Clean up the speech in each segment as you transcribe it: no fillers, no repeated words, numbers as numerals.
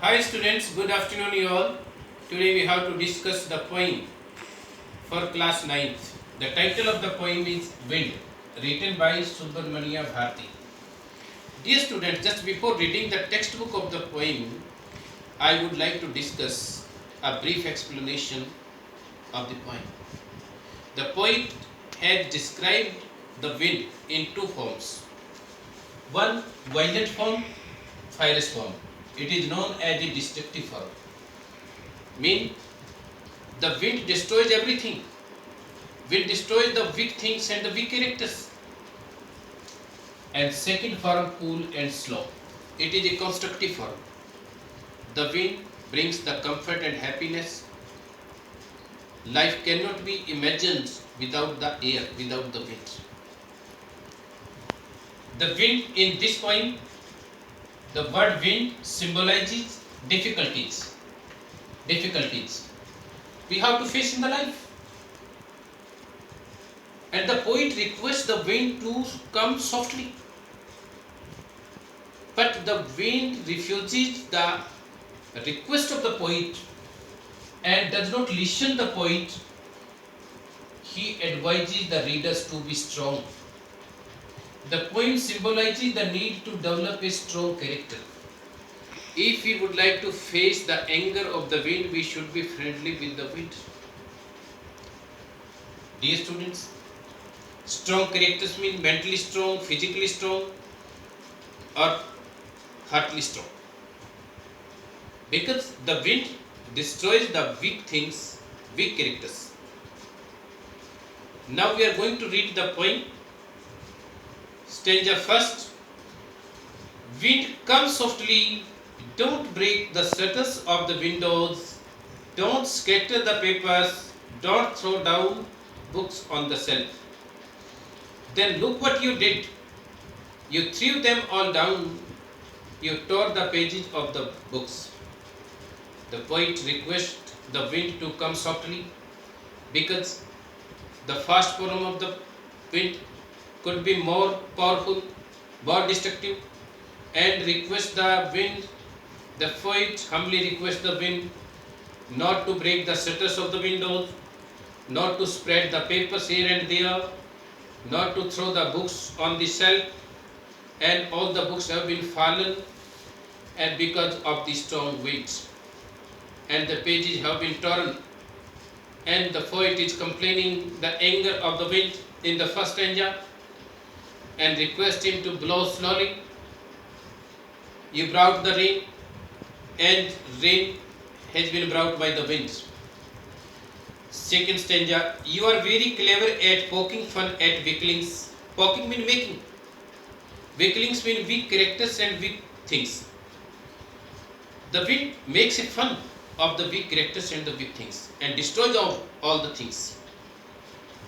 Hi students, good afternoon you all. Today we have to discuss the poem for class ninth. The title of the poem is Wind, written by Subramania Bharti. Dear students, just before reading the textbook of the poem, I would like to discuss a brief explanation of the poem. The poet has described the wind in two forms. One, violent form, fierce form. It is known as the destructive form. Mean the wind destroys everything. Wind destroys the weak things and the weak characters. And second form, cool and slow. It is a constructive form. The wind brings the comfort and happiness. Life cannot be imagined without the air, without the wind. The wind in this poem, the word wind symbolizes difficulties. Difficulties we have to face in the life. And the poet requests the wind to come softly. But the wind refuses the request of the poet and does not listen to the poet. He advises the readers to be strong. The poem symbolizes the need to develop a strong character. If we would like to face the anger of the wind, we should be friendly with the wind. Dear students, strong characters mean mentally strong, physically strong, or heartily strong. Because the wind destroys the weak things, weak characters. Now we are going to read the poem. Stanza first. Wind, come softly, don't break the shutters of the windows, don't scatter the papers, don't throw down books on the shelf. Then look what you did. You threw them all down, you tore the pages of the books. The poet requests the wind to come softly because the fast form of the wind could be more powerful, more destructive, and request the wind. The poet humbly requests the wind not to break the shutters of the windows, not to spread the papers here and there, not to throw the books on the shelf, and all the books have been fallen and because of the strong winds, and the pages have been torn, and the poet is complaining the anger of the wind in the first stanza and request him to blow slowly. You brought the rain, and rain has been brought by the winds. Second stanza, you are very clever at poking fun at weaklings. Poking means making. Weaklings mean weak characters and weak things. The wind makes it fun of the weak characters and the weak things and destroys all the things.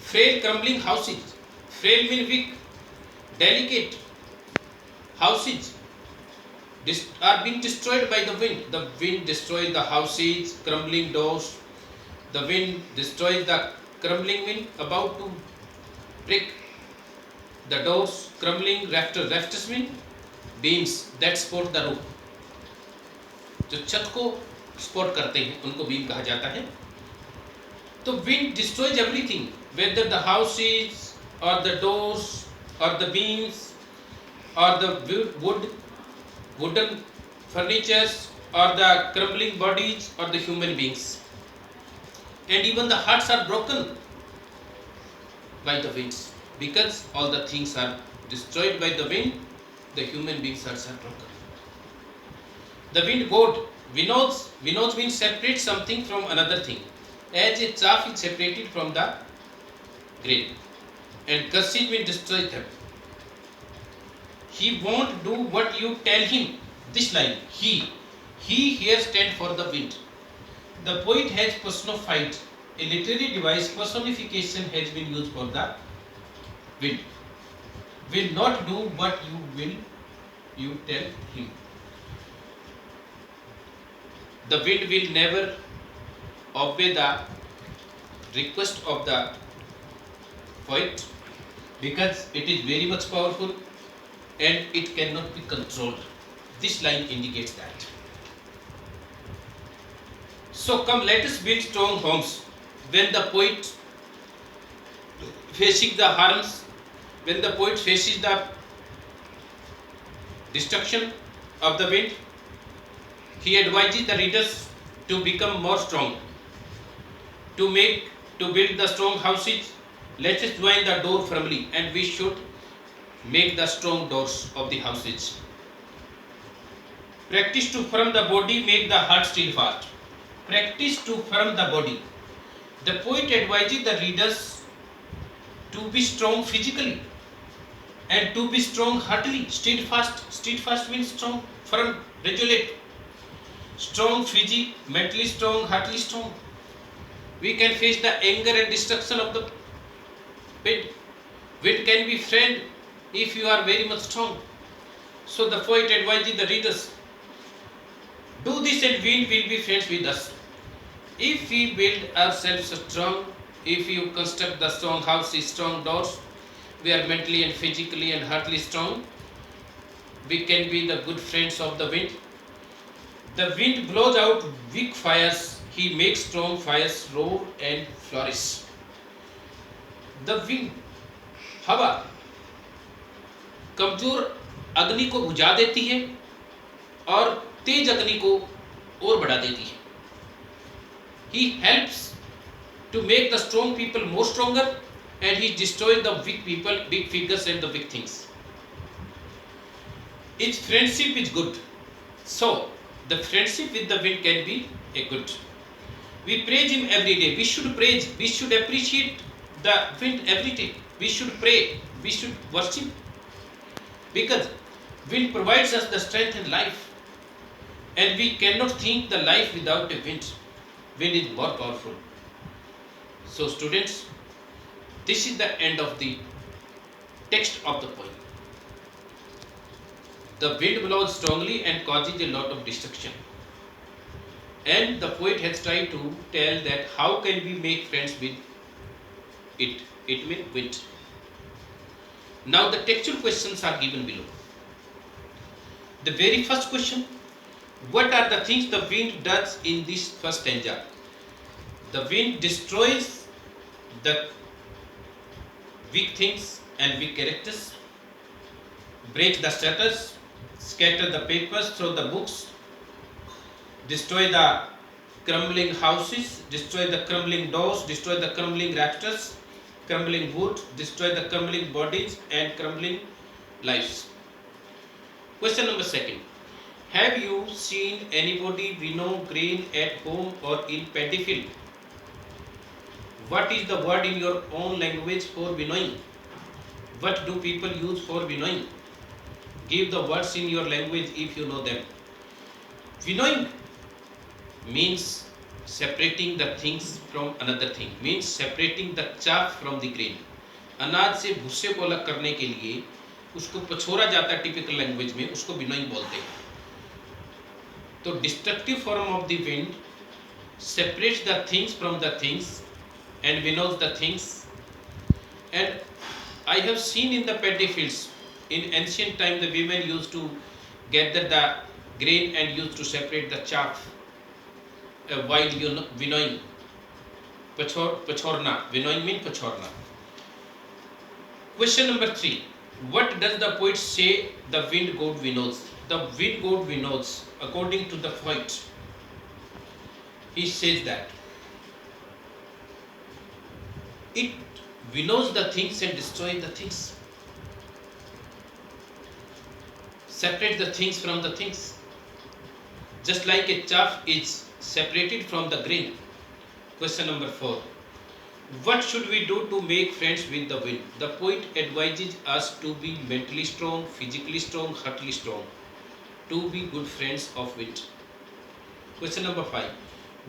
Frail crumbling houses. Frail means weak. Delicate houses are being destroyed by the wind. The wind destroys the houses, crumbling doors. The wind destroys the crumbling wind about to break the doors, crumbling rafters. Rafters mean beams that support the roof. जो छत को support करते हैं उनको beam कहा जाता है. तो wind destroys everything, whether the houses or the doors or the beams or the wooden furnitures or the crumbling bodies or the human beings. And even the hearts are broken by the winds. Because all the things are destroyed by the wind, the human beings' hearts are broken. The wind god, Vinods means separate something from another thing. As a chaff is separated from the grain. And curses will destroy them. He won't do what you tell him. This line, he here stands for the wind. The poet has personified, a literary device, personification has been used for the wind. Will not do what you tell him. The wind will never obey the request of the poet because it is very much powerful and it cannot be controlled. This line indicates that. So come, let us build strong homes. When the poet facing the harms, when the poet faces the destruction of the wind, he advises the readers to become more strong, to make, to build the strong houses. Let us join the door firmly, and we should make the strong doors of the houses. Practice to firm the body, make the heart still fast. Practice to firm the body. The poet advises the readers to be strong physically and to be strong heartily. Steadfast. Steadfast means strong, firm, resolute. Strong physique, mentally strong, heartily strong. We can face the anger and destruction of the wind. Wind can be friend if you are very much strong. So the poet advises the readers, do this and wind will be friends with us. If we build ourselves strong, if you construct the strong houses, strong doors, we are mentally and physically and heartily strong. We can be the good friends of the wind. The wind blows out weak fires, he makes strong fires roar and flourish. The wind, हवा कमजोर अग्नि को बुझा देती है और तेज अग्नि को और बढ़ा देती है. He helps to make the strong people more stronger, and he destroys the weak people, big figures and the big things. Its friendship is good. So the friendship with the wind can be a good. We praise him every day. We should praise, we should appreciate the wind every day. We should pray, we should worship, because wind provides us the strength and life, and we cannot think the life without a wind. Wind is more powerful. So students, this is the end of the text of the poem. The wind blows strongly and causes a lot of destruction, and the poet has tried to tell that how can we make friends with it. It means wind. Now the textual questions are given below. The very first question, what are the things the wind does in this first stanza? The wind destroys the weak things and weak characters, break the shutters, scatter the papers, throw the books, destroy the crumbling houses, destroy the crumbling doors, destroy the crumbling rafters, crumbling wood, destroy the crumbling bodies and crumbling lives. Question number second. Have you seen anybody winnow grain at home or in paddy field? What is the word in your own language for winnowing? What do people use for winnowing? Give the words in your language if you know them. Winnowing means separating the things from another thing, means separating the chaff from the grain. अनाज से भूसे को अलग करने के लिए उसको पछोरा जाता है टिपिकल लैंग्वेज में, उसको विनोइंग बोलते हैं. तो destructive form of the wind separates the things from the things and winnows the things. And I have seen in the paddy fields in ancient time the women used to gather the grain and used to separate the chaff while winnowing. Pachorna. Winnowing means pachorna. Question number 3. What does the poet say the wind god winnows? The wind god winnows, according to the poet, he says that it winnows the things and destroys the things, separates the things from the things, just like a chaff is separated from the grain. Question number 4. What should we do to make friends with the wind? The poet advises us to be mentally strong, physically strong, heartily strong, to be good friends of wind. Question number 5.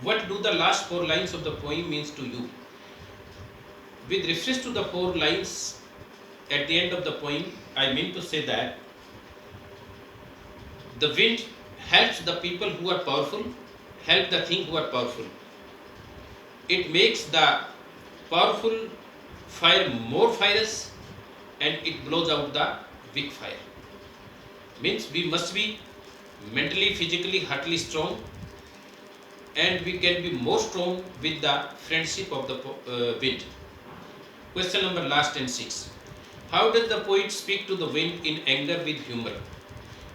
What do the last 4 lines of the poem means to you? With reference to the 4 lines at the end of the poem, I mean to say that the wind helps the people who are powerful, help the thing who are powerful. It makes the powerful fire more fierce and it blows out the weak fire. Means we must be mentally, physically, heartily strong and we can be more strong with the friendship of the wind. Question number last and six. How does the poet speak to the wind in anger with humor?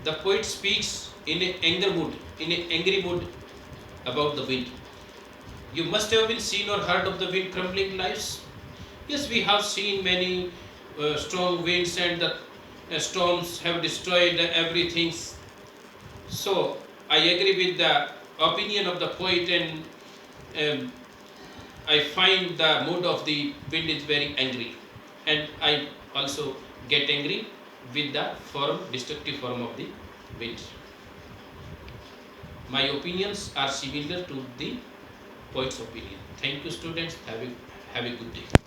The poet speaks in an angry mood about the wind. You must have been seen or heard of the wind crumbling lives. Yes, we have seen many strong winds and the storms have destroyed everything. So I agree with the opinion of the poet, and um, I find the mood of the wind is very angry, and I also get angry with the destructive form of the wind. My opinions are similar to the poet's opinion. Thank you, students. Have a good day.